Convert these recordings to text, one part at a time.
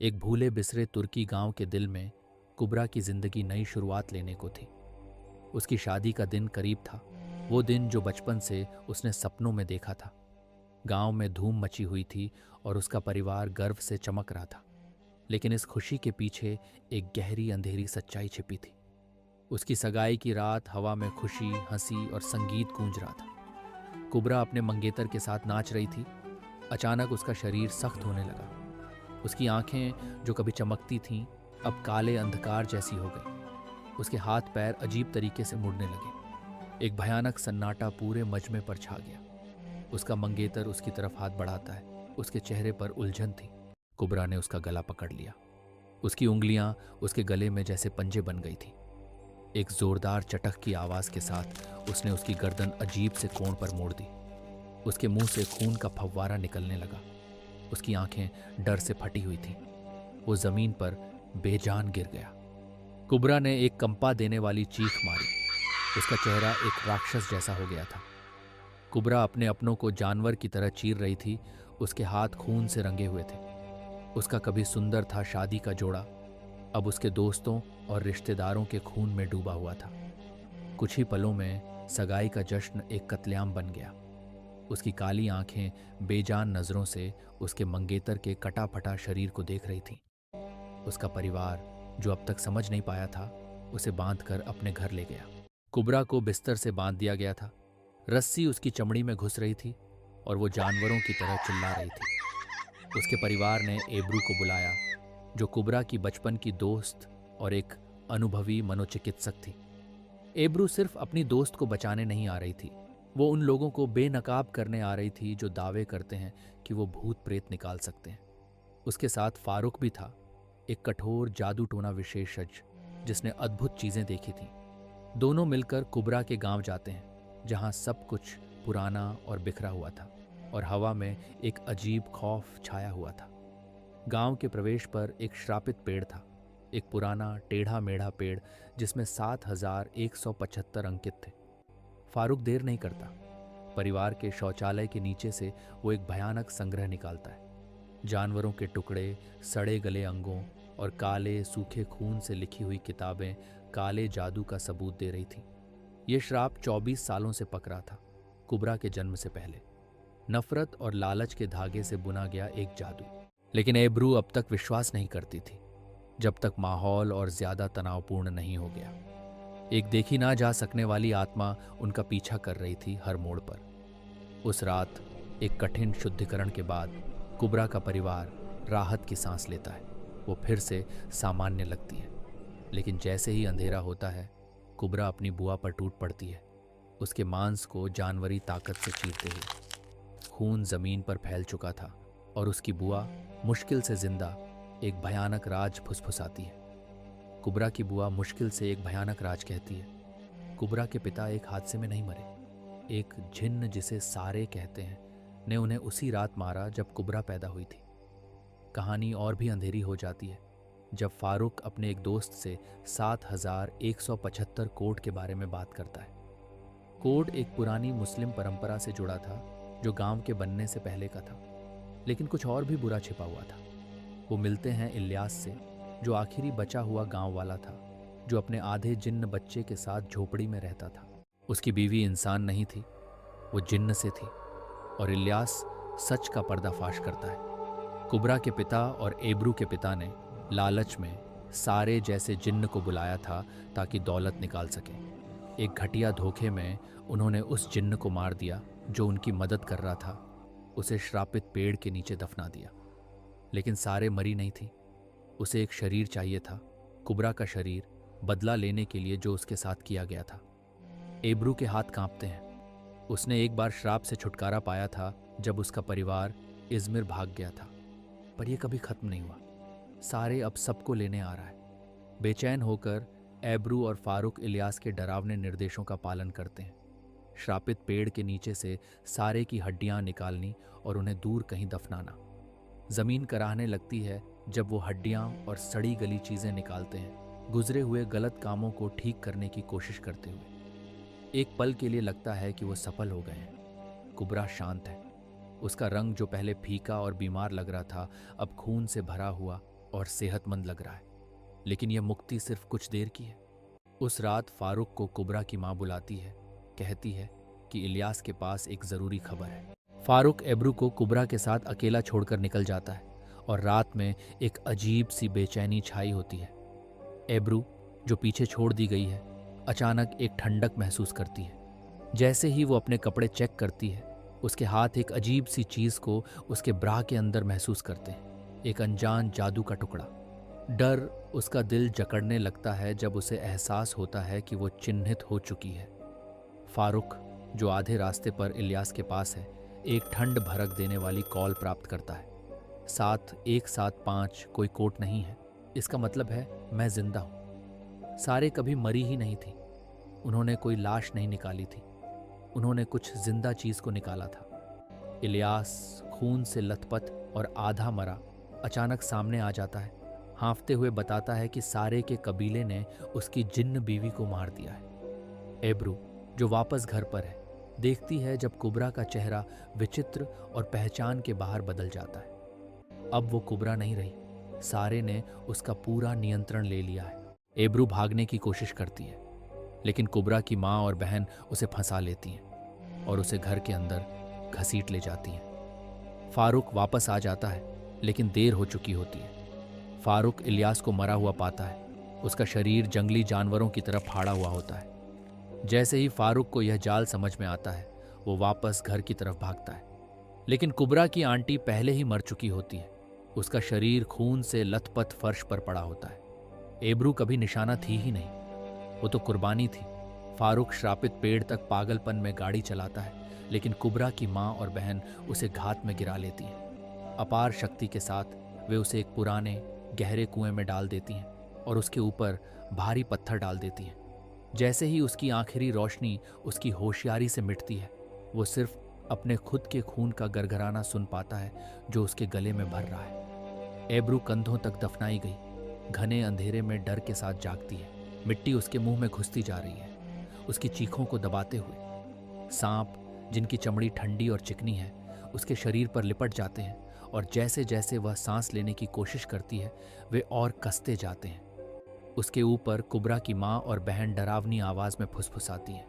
एक भूले बिसरे तुर्की गांव के दिल में कुबरा की जिंदगी नई शुरुआत लेने को थी। उसकी शादी का दिन करीब था, वो दिन जो बचपन से उसने सपनों में देखा था। गांव में धूम मची हुई थी और उसका परिवार गर्व से चमक रहा था। लेकिन इस खुशी के पीछे एक गहरी अंधेरी सच्चाई छिपी थी। उसकी सगाई की रात हवा में खुशी, हंसी और संगीत गूंज रहा था। कुबरा अपने मंगेतर के साथ नाच रही थी। अचानक उसका शरीर सख्त होने लगा। उसकी आंखें जो कभी चमकती थीं अब काले अंधकार जैसी हो गई। उसके हाथ पैर अजीब तरीके से मुड़ने लगे। एक भयानक सन्नाटा पूरे मजमे पर छा गया। उसका मंगेतर उसकी तरफ हाथ बढ़ाता है। उसके चेहरे पर उलझन थी। कुबरा ने उसका गला पकड़ लिया। उसकी उंगलियां उसके गले में जैसे पंजे बन गई थी। एक जोरदार चटक की आवाज के साथ उसने उसकी गर्दन अजीब से कोण पर मोड़ दी। उसके मुंह से खून का फव्वारा निकलने लगा। उसकी आंखें डर से फटी हुई थीं। वो जमीन पर बेजान गिर गया। कुबरा ने एक कंपा देने वाली चीख मारी। उसका चेहरा एक राक्षस जैसा हो गया था। कुबरा अपने अपनों को जानवर की तरह चीर रही थी। उसके हाथ खून से रंगे हुए थे। उसका कभी सुंदर था शादी का जोड़ा अब उसके दोस्तों और रिश्तेदारों के खून में डूबा हुआ था। कुछ ही पलों में सगाई का जश्न एक कत्लेआम बन गया। उसकी काली आंखें बेजान नजरों से उसके मंगेतर के कटा फटा शरीर को देख रही थीं। उसका परिवार जो अब तक समझ नहीं पाया था उसे बांधकर अपने घर ले गया। कुबरा को बिस्तर से बांध दिया गया था। रस्सी उसकी चमड़ी में घुस रही थी और वो जानवरों की तरह चिल्ला रही थी। उसके परिवार ने एब्रू को बुलाया, जो कुबरा की बचपन की दोस्त और एक अनुभवी मनोचिकित्सक थी। एब्रू सिर्फ अपनी दोस्त को बचाने नहीं आ रही थी, वो उन लोगों को बेनकाब करने आ रही थी जो दावे करते हैं कि वो भूत प्रेत निकाल सकते हैं। उसके साथ फारूक भी था, एक कठोर जादू टोना विशेषज्ञ जिसने अद्भुत चीजें देखी थीं। दोनों मिलकर कुबरा के गांव जाते हैं जहां सब कुछ पुराना और बिखरा हुआ था और हवा में एक अजीब खौफ छाया हुआ था। गांव के प्रवेश पर एक श्रापित पेड़ था, एक पुराना टेढ़ा मेढ़ा पेड़ जिसमें 7175 अंकित थे। फारूक देर नहीं करता। परिवार के शौचालय के नीचे से वो एक भयानक संग्रह निकालता है। जानवरों के टुकड़े, सड़े गले अंगों और काले सूखे खून से लिखी हुई किताबें काले जादू का सबूत दे रही थीं। ये श्राप 24 सालों से पक रहा था, कुबरा के जन्म से पहले। नफरत और लालच के धागे से बुना गया एक जादू। लेकिन एब्रू अब तक विश्वास नहीं करती थी जब तक माहौल और ज्यादा तनावपूर्ण नहीं हो गया। एक देखी ना जा सकने वाली आत्मा उनका पीछा कर रही थी हर मोड़ पर। उस रात एक कठिन शुद्धिकरण के बाद कुबरा का परिवार राहत की सांस लेता है। वो फिर से सामान्य लगती है। लेकिन जैसे ही अंधेरा होता है कुबरा अपनी बुआ पर टूट पड़ती है, उसके मांस को जानवरी ताकत से चीरते हुए। खून जमीन पर फैल चुका था और उसकी बुआ मुश्किल से जिंदा एक भयानक राज फुसफुसाती है। कुबरा की बुआ मुश्किल से एक भयानक राज कहती है। कुबरा के पिता एक हादसे में नहीं मरे। एक जिन्न जिसे सारे कहते हैं ने उन्हें उसी रात मारा जब कुबरा पैदा हुई थी। कहानी और भी अंधेरी हो जाती है जब फारूक अपने एक दोस्त से 7175 कोड के बारे में बात करता है। कोड एक पुरानी मुस्लिम परंपरा से जुड़ा था जो गांव के बनने से पहले का था। लेकिन कुछ और भी बुरा छिपा हुआ था। वो मिलते हैं इलियास से, जो आखिरी बचा हुआ गांव वाला था, जो अपने आधे जिन्न बच्चे के साथ झोपड़ी में रहता था। उसकी बीवी इंसान नहीं थी, वो जिन्न से थी। और इलियास सच का पर्दाफाश करता है। कुबरा के पिता और एब्रू के पिता ने लालच में सारे जैसे जिन्न को बुलाया था ताकि दौलत निकाल सके। एक घटिया धोखे में उन्होंने उस जिन्न को मार दिया जो उनकी मदद कर रहा था। उसे श्रापित पेड़ के नीचे दफना दिया। लेकिन सारे मरी नहीं थी। उसे एक शरीर चाहिए था, कुबरा का शरीर, बदला लेने के लिए जो उसके साथ किया गया था। एब्रू के हाथ कांपते हैं। उसने एक बार श्राप से छुटकारा पाया था जब उसका परिवार इज़मिर भाग गया था। पर यह कभी खत्म नहीं हुआ। सारे अब सबको लेने आ रहा है। बेचैन होकर एब्रू और फारूक इलियास के डरावने निर्देशों का पालन करते हैं। श्रापित पेड़ के नीचे से सारे की हड्डियां निकालनी और उन्हें दूर कहीं दफनाना। जमीन कराहने लगती है जब वो हड्डियां और सड़ी गली चीजें निकालते हैं, गुजरे हुए गलत कामों को ठीक करने की कोशिश करते हुए। एक पल के लिए लगता है कि वो सफल हो गए हैं। कुबरा शांत है। उसका रंग जो पहले फीका और बीमार लग रहा था अब खून से भरा हुआ और सेहतमंद लग रहा है, लेकिन यह मुक्ति सिर्फ कुछ देर की है। उस रात फारूक को कुबरा की माँ बुलाती है, कहती है कि इलियास के पास एक ज़रूरी खबर है। फारूक एब्रू को कुबरा के साथ अकेला छोड़कर निकल जाता है और रात में एक अजीब सी बेचैनी छाई होती है। एब्रू, जो पीछे छोड़ दी गई है, अचानक एक ठंडक महसूस करती है। जैसे ही वो अपने कपड़े चेक करती है, उसके हाथ एक अजीब सी चीज़ को उसके ब्रा के अंदर महसूस करते हैं, एक अनजान जादू का टुकड़ा। डर उसका दिल जकड़ने लगता है जब उसे एहसास होता है कि वो चिन्हित हो चुकी है। फारूक, जो आधे रास्ते पर इलियास के पास है, एक ठंड भड़क देने वाली कॉल प्राप्त करता है। 7 कोई कोट नहीं है। इसका मतलब है मैं जिंदा हूं। सारे कभी मरी ही नहीं थी। उन्होंने कोई लाश नहीं निकाली थी, उन्होंने कुछ जिंदा चीज को निकाला था। इलियास, खून से लथपथ और आधा मरा, अचानक सामने आ जाता है। हाँफते हुए बताता है कि सारे के कबीले ने उसकी जिन्न बीवी को मार दिया है। एब्रू, जो वापस घर पर है, देखती है जब कुबरा का चेहरा विचित्र और पहचान के बाहर बदल जाता है। अब वो कुबरा नहीं रही, सारे ने उसका पूरा नियंत्रण ले लिया है। एब्रू भागने की कोशिश करती है, लेकिन कुबरा की माँ और बहन उसे फंसा लेती हैं और उसे घर के अंदर घसीट ले जाती हैं। फारूक वापस आ जाता है, लेकिन देर हो चुकी होती है। फारूक इलियास को मरा हुआ पाता है। उसका शरीर जंगली जानवरों की तरह फाड़ा हुआ होता है। जैसे ही फारूक को यह जाल समझ में आता है, वो वापस घर की तरफ भागता है। लेकिन कुबरा की आंटी पहले ही मर चुकी होती है। उसका शरीर खून से लथपथ फर्श पर पड़ा होता है। एब्रू कभी निशाना थी ही नहीं, वो तो कुर्बानी थी। फारूक श्रापित पेड़ तक पागलपन में गाड़ी चलाता है, लेकिन कुबरा की माँ और बहन उसे घात में गिरा लेती हैं। अपार शक्ति के साथ वे उसे एक पुराने गहरे कुएं में डाल देती हैं और उसके ऊपर भारी पत्थर डाल देती हैं। जैसे ही उसकी आखिरी रोशनी उसकी होशियारी से मिटती है, वो सिर्फ अपने खुद के खून का गरगराना सुन पाता है जो उसके गले में भर रहा है। एब्रू कंधों तक दफनाई गई, घने अंधेरे में डर के साथ जागती है। मिट्टी उसके मुंह में घुसती जा रही है, उसकी चीखों को दबाते हुए। सांप, जिनकी चमड़ी ठंडी और चिकनी है, उसके शरीर पर लिपट जाते हैं और जैसे जैसे वह सांस लेने की कोशिश करती है, वे और कसते जाते हैं। उसके ऊपर कुबरा की माँ और बहन डरावनी आवाज में फुसफुसाती हैं,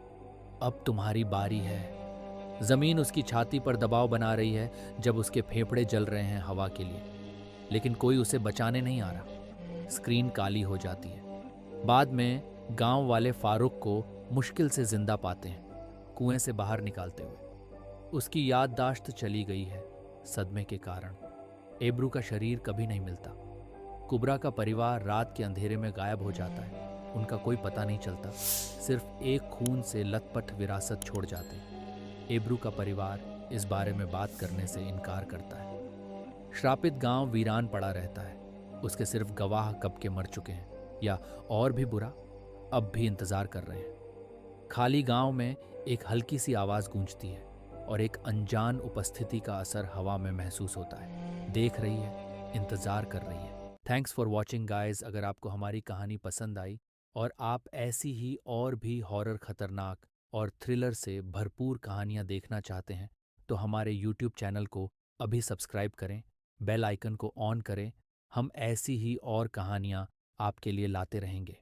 अब तुम्हारी बारी है। जमीन उसकी छाती पर दबाव बना रही है जब उसके फेफड़े जल रहे हैं हवा के लिए, लेकिन कोई उसे बचाने नहीं आ रहा। स्क्रीन काली हो जाती है। बाद में गांव वाले फारूक को मुश्किल से जिंदा पाते हैं, कुएं से बाहर निकालते हुए। उसकी याददाश्त चली गई है सदमे के कारण। एब्रू का शरीर कभी नहीं मिलता। कुबरा का परिवार रात के अंधेरे में गायब हो जाता है। उनका कोई पता नहीं चलता, सिर्फ एक खून से लथपथ विरासत छोड़ जाते हैं। एब्रू का परिवार इस बारे में बात करने से इनकार करता है। श्रापित गांव वीरान पड़ा रहता है। उसके सिर्फ गवाह कब के मर चुके हैं, या और भी बुरा, अब भी इंतजार कर रहे हैं। खाली गांव में एक हल्की सी आवाज गूंजती है और एक अनजान उपस्थिति का असर हवा में महसूस होता है। देख रही है, इंतजार कर रही है। Thanks for watching guys. अगर आपको हमारी कहानी पसंद आई और आप ऐसी ही और भी हॉरर, खतरनाक और थ्रिलर से भरपूर कहानियां देखना चाहते हैं, तो हमारे यूट्यूब चैनल को अभी सब्सक्राइब करें, बेल आइकन को ऑन करें। हम ऐसी ही और कहानियां आपके लिए लाते रहेंगे।